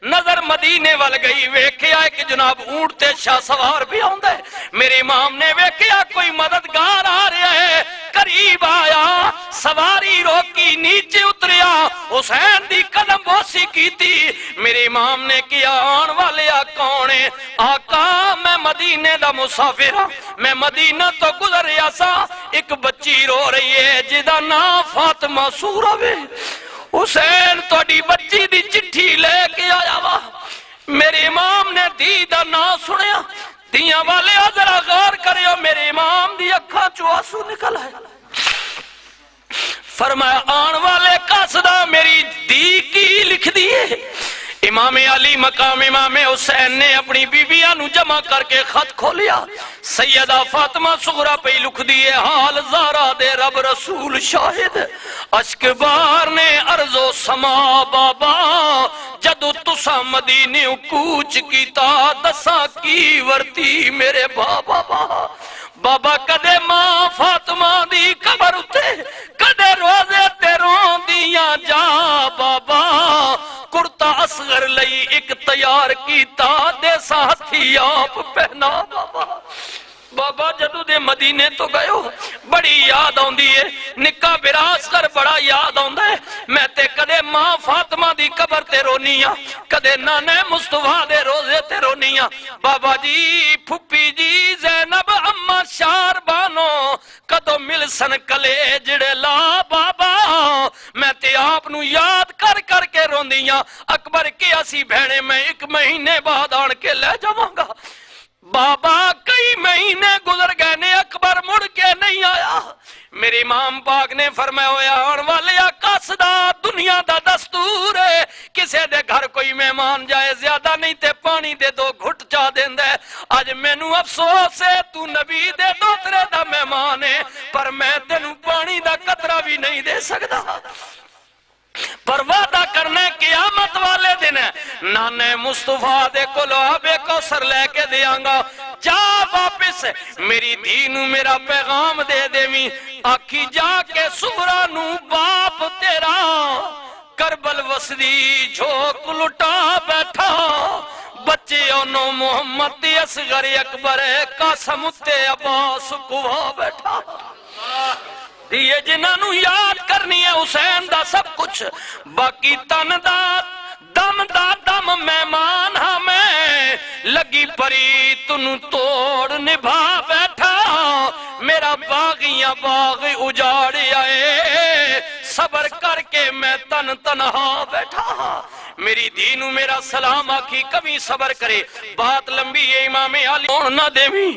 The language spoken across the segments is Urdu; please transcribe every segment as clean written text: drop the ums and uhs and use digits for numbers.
نظر مدینے وال گئی، ویکھیا کہ جناب اونٹ تے شاہ سوار بھی آندا ہے۔ میرے امام نے ویکھیا کوئی مددگار آ رہا ہے، قریب آیا، سواری روکی، نیچے اتریا، حسین دی قدم بوسی کی تھی۔ میرے امام نے کیا آن والے کون ہے؟ آقا میں مدینے دا مسافر ہاں، میں مدینہ تو گزر رہا سا، ایک بچی رو رہی ہے جدا نام فاطمہ سورہ وے، حسین توڑی بچی دی چٹھی لے کے آیا وا۔ میرے امام نے دی دا نام سنیا، دیاں والے ذرا غور کریو، میرے امام دی اکھاں چو آنسو نکل ہے۔ فرمایا آن والے قاصدہ میری دی کی لکھ دیئے۔ امام علی مقام امام حسین نے اپنی بیویاں نو جمع کر کے خط کھولیا، سیدہ فاطمہ صغرا پہ لکھ دیئے حال زارا دے رب رسول شاہد، اشک بار نے عرض و سما بابا، جدو تسا مدینے کوچ کیتا دسا کی ورتی میرے بابا۔ بابا کدے ماں فاطمہ دی قبر اتے، کدے روزے تیروں دیاں جا بابا، کرتا اصغر لئی ایک تیار کیتا دے ساتھی آپ پہنا بابا۔ بابا جدو دے مدینے تو گئے ہو بڑی یاد آندی ہے، نکا براس کر بڑا یاد آندہ ہے، میں تے کدے ماں فاطمہ دی قبر تے رونیاں، کدے نانے مصطفیٰ دے روزے تے رونیاں۔ بابا جی پھپی جی زینب اماں شار بانو کدو مل سن کلے جڑے لا بابا، میں تے آپ نو یاد کر کر کے روندیاں، اکبر کے اسی بھیڑے میں ایک مہینے بعد آن کے لے جاؤں گا۔ بابا کئی مہینے گزر گئے نے، اکبر مڑ کے نہیں آیا۔ میرے امام پاک نے فرمایا ہویا آن والے قاصدہ دنیا دا دستور ہے، کسے دے گھر کوئی مہمان جائے زیادہ نہیں تے پانی دے دو گھٹ چا دین دے۔ آج میں نو افسوس ہے تو نبی دے دوترے دا مہمان ہے، پر میں تینوں پانی دا قطرہ بھی نہیں دے سکتا، پر وعدہ کرنے قیامت والے دن ہے نانے مصطفیٰ دے کلو آبے کوثر لے کے دیاں گا، جا واپس میری دینو میرا پیغام دے دیویں، آکھی جا کے سغرا نو باپ تیرا کربل وسدی جھوک لٹا بیٹھا، بچے انو محمد دی اصغر اکبر قاسم تے عباس کوا بیٹھا۔ دیئے جنہوں یاد کرنی ہے حسین دا سب کچھ، باقی تن دا دم دا دم مہمان ہمیں لگی پری تنو توڑ نبھا بیٹھا، میرا باغیاں باغ اجاڑ آئے صبر کر کے میں تن تنہا بیٹھا۔ میری دینو میرا سلام آکھی کبھی صبر کرے، بات لمبی ہے امام علی کون نہ دیویں۔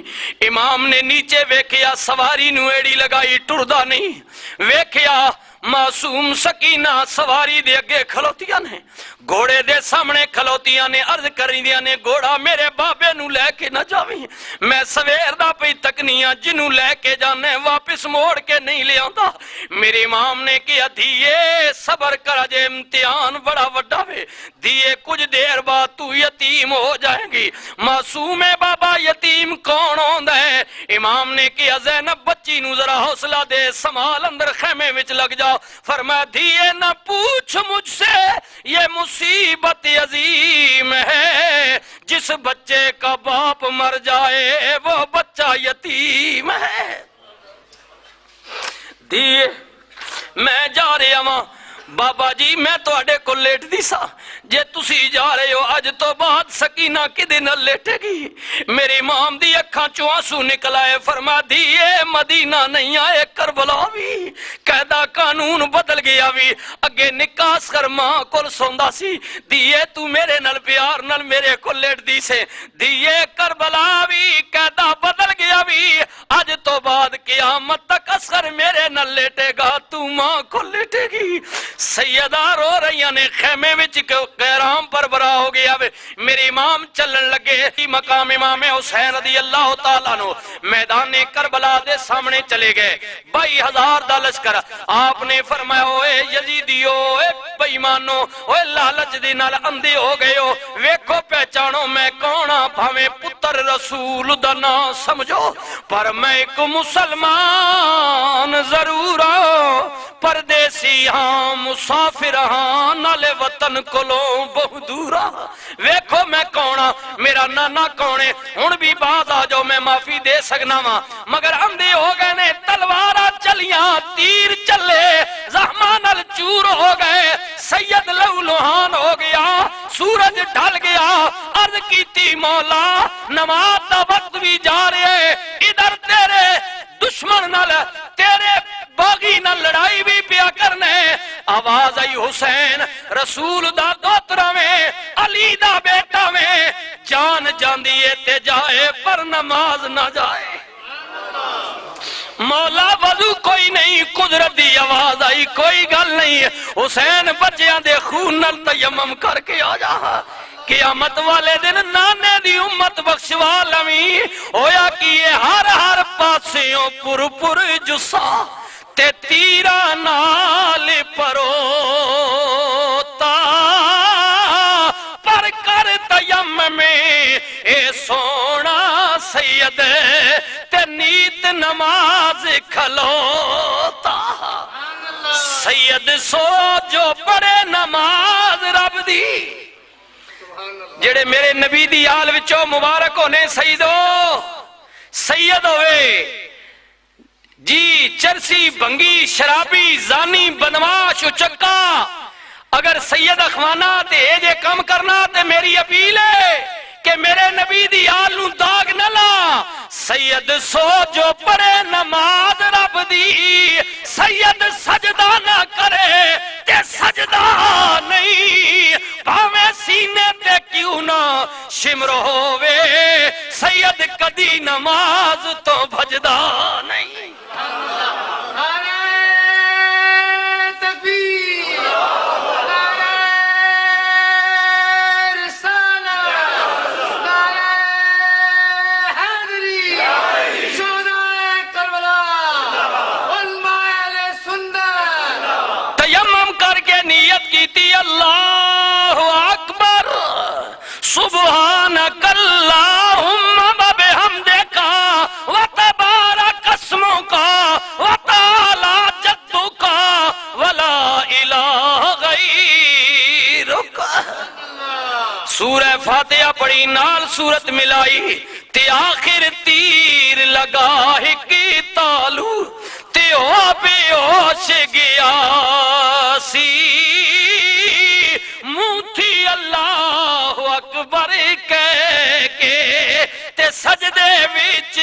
امام نے نیچے ویکھیا سواری نو ایڑی لگائی ٹردہ نہیں، ویکھیا معصوم سکینہ سواری دے اگے کھلوتیاں نے، گھوڑے دے سامنے کھلوتیاں نے، عرض کری دیا نے گھوڑا میرے بابے نو لے کے نہ جاویں، میں سویر دا پہ تکنیاں جنو لے کے جانے واپس موڑ کے نہیں لے آندا۔ میرے امام نے کیا دیئے صبر کر جے امتحان بڑا وڈا وے، دیئے کچھ دیر بعد تو یتیم ہو جائے گی۔ معصوم بابا یتیم کون ہوندہ ہے؟ امام نے کیا زینب بچی نو ذرا حوصلہ دے، سمال اندر خیمے وچ لگ جاؤ، فرمایا دیئے نہ پوچھ مجھ سے یہ مصیبت عظیم ہے، جس بچے کا باپ مر جائے وہ بچہ یتیم ہے۔ دیئے میں جا رہے ہوں بابا جی، میں تو اڈے کو لیٹ دی سا، جے تسی جا رہے ہو اج تو بعد سکینہ کی دن لیٹے گی۔ میری امام دی اکھاں چوں آنسو نکل آئے، فرما دیئے مدینہ نہیں آئے کربلا بھی، قیدہ قانون بدل گیا بھی، اگے نکاس کر ماں کل سوندا سی، دیئے تو میرے نل پیار نل میرے کو لیٹ دی سے، دیئے کربلا بھی قیدہ بدل گیا بھی، آج تو بعد قیامت تک اصغر میرے نل لیٹے گا، تو ماں کو لیٹے گی۔ سیدہ رو رہی نے خیمے وچ قیرام پر برا ہو گیا، میرے امام چلن لگے، مقام امام حسین رضی اللہ تعالیٰ عنہ میدان کربلا دے سامنے چلے گئے، 22,000 دا لشکر۔ آپ نے فرمایا اوے یزیدیو، اوے بے ایمانو، اوے لالچ دی نال اندھے ہو گئے ہو، ویکھو پہ پہچانو میں کون ہاں بھاویں پتر رسول دا نام سمجھو پر میں ایک مسلمان ضرور ہاں پردیسی ہاں مسافر ہاں نالے وطن کولوں بہت دور ہاں ویکھو میں کون ہاں میرا نانا کون ہے ہن بھی بعد آ جاؤ میں معافی دے سکنا وا مگر اندھے ہو گئے نے تلوارا چلیاں تیر چلے زخمان چور ہو گئے سید لہو لہان ہو گیا سورج ڈھل گیا عرض کیتی مولا نماز دا وقت بھی جا رہے ادھر تیرے دشمن نال تیرے باغی نہ لڑائی بھی پیا کرنے آواز آئی حسین رسول دا دوترہ میں علی دا بیٹا میں جان جاندیے تے جائے پر نماز نہ جائے مولا وضو کوئی نہیں قدرت دی آواز آئی کوئی گل نہیں حسین بچیاں دے خون نال تیمم کر کے آ جا قیامت والے دن نانے دی امت بخشوا لویں ہویا کہ یہ ہر پاسیوں پر جسا تے تیرا نال پروتا پر کر تیمم میں اے سونا سید تے نیت نماز کھلوتا سید سو جو پڑے نماز رب دی جڑے میرے نبی دی آل وچوں مبارک ہونے سید ہوئے جی چرسی بنگی شرابی زانی بدماش چکا اگر سید اخوانا تے اے جے کم کرنا تے میری اپیل ہے کہ میرے نبی دی آل نو داغ نہ لا سید سو جو پڑے نماز رب دی سید سجدہ نہ کرے تے سجدہ نہیں بھاویں سینے تے کیوں نہ شمر ہووے سید کدی نماز تو بھجدا نہیں اللہ اکبر سبحانک اللہم وبحمدک وتبارک اسمک وتعالی جدک ولا الہ غیرک سورہ فاتحہ پڑھی نال سورت ملائی تے آخر تیر لگا ہکی تالو تے او بے ہوش گیا سی موتھی اللہ اکبر کہہ کے تے سجدے وچ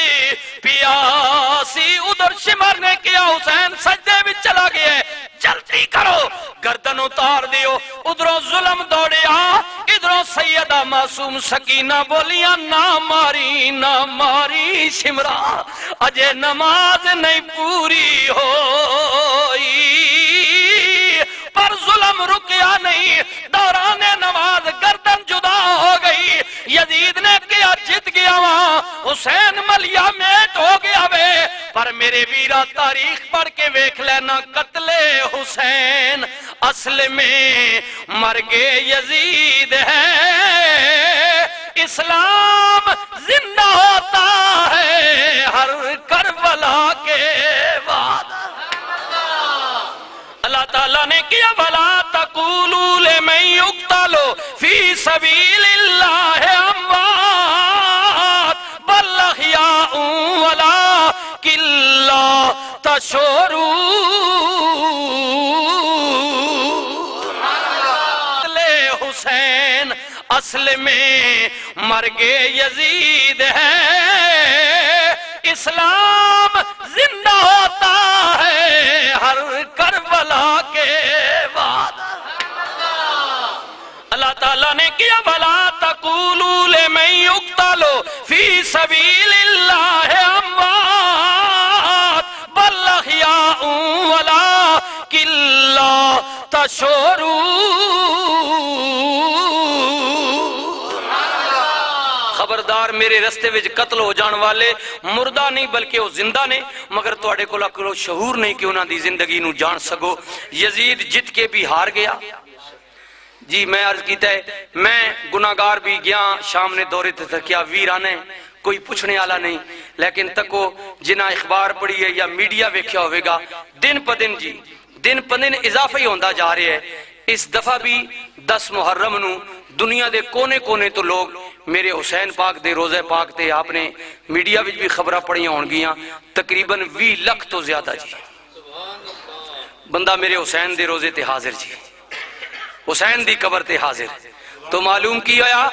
پیاسی ادھر شمر نے کیا حسین سجدے وچ چلا گیا جلدی کرو گردن اتار دیو ادھروں ظلم دوڑیا ادھروں سیدہ معصوم سکینہ بولیاں نہ ماری شمرا اجے نماز نہیں پوری ہوئی پر ظلم رکیا نہیں دوران نماز گردن جدا ہو گئی یزید نے کیا جت گیا وہاں حسین ملیا میٹ ہو گیا وے پر میرے ویرا تاریخ پڑھ کے ویکھ لینا قتل حسین اصل میں مرگ یزید ہے اسلام زندہ ہوتا ہے ہر کربلا کے بعد اللہ تعالیٰ نے کیا بلا تقولوا لمن یقتل فی سبیل اللہ اموات بل احیاء ولکن لا تشعرون حسین اصل میں مرگ یزید ہے اسلام زندہ ہوتا ہے ہر کربلا کے بعد اللہ تعالیٰ نے کیا بلا تقولوا لمن یقتل فی سبیل اللہ اموات بل احیاء ولکن لا تشعرون خبردار میرے رستے وچ قتل ہو جان والے مردہ نہیں بلکہ وہ زندہ نے مگر تواڈے کول عقل و شعور نہیں کہ انہاں دی زندگی نو جان سکو یزید جت کے بھی ہار گیا جی میں عرض کیتا ہے میں گناہگار بھی گیا شام نے دورے تے تھکیا ویرانے کوئی پوچھنے والا نہیں، لیکن تکو جنہ اخبار پڑھی ہے یا میڈیا ویکھیا ہوئے گا دن پہ دن جی دن پہ دن اضافہ ہی ہوندہ جا رہے ہیں۔ اس دفعہ بھی 10 محرم نو دنیا دے کونے کونے تو لوگ میرے حسین پاک دے روزے پاک تے آپ نے میڈیا وچ بھی خبریں پڑھیاں ہون گیاں، تقریباً 20 لاکھ تو زیادہ جی بندہ میرے حسین دے روزے تے حاضر جی، حسین دی قبر تے حاضر۔ تو معلوم کی ہویا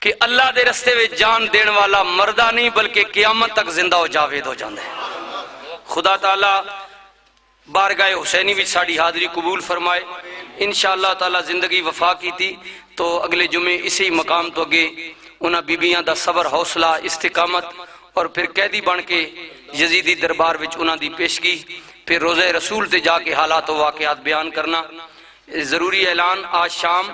کہ اللہ دے رستے میں جان دین والا مردہ نہیں بلکہ قیامت تک زندہ و جاوید ہو جاندہ ہے۔ خدا تعالیٰ بارگاہ حسینی بھی ساڑی حاضری قبول فرمائے۔ انشاءاللہ تعالیٰ زندگی وفا کی تھی تو اگلے جمعے اسی مقام تو گے انہاں بیبیاں دا صبر حوصلہ استقامت اور پھر قیدی بن کے یزیدی دربار وچ انہاں دی پیشگی، پھر روزہ رسول تے جا کے حالات و واقعات بیان کرنا۔ ضروری اعلان آج شام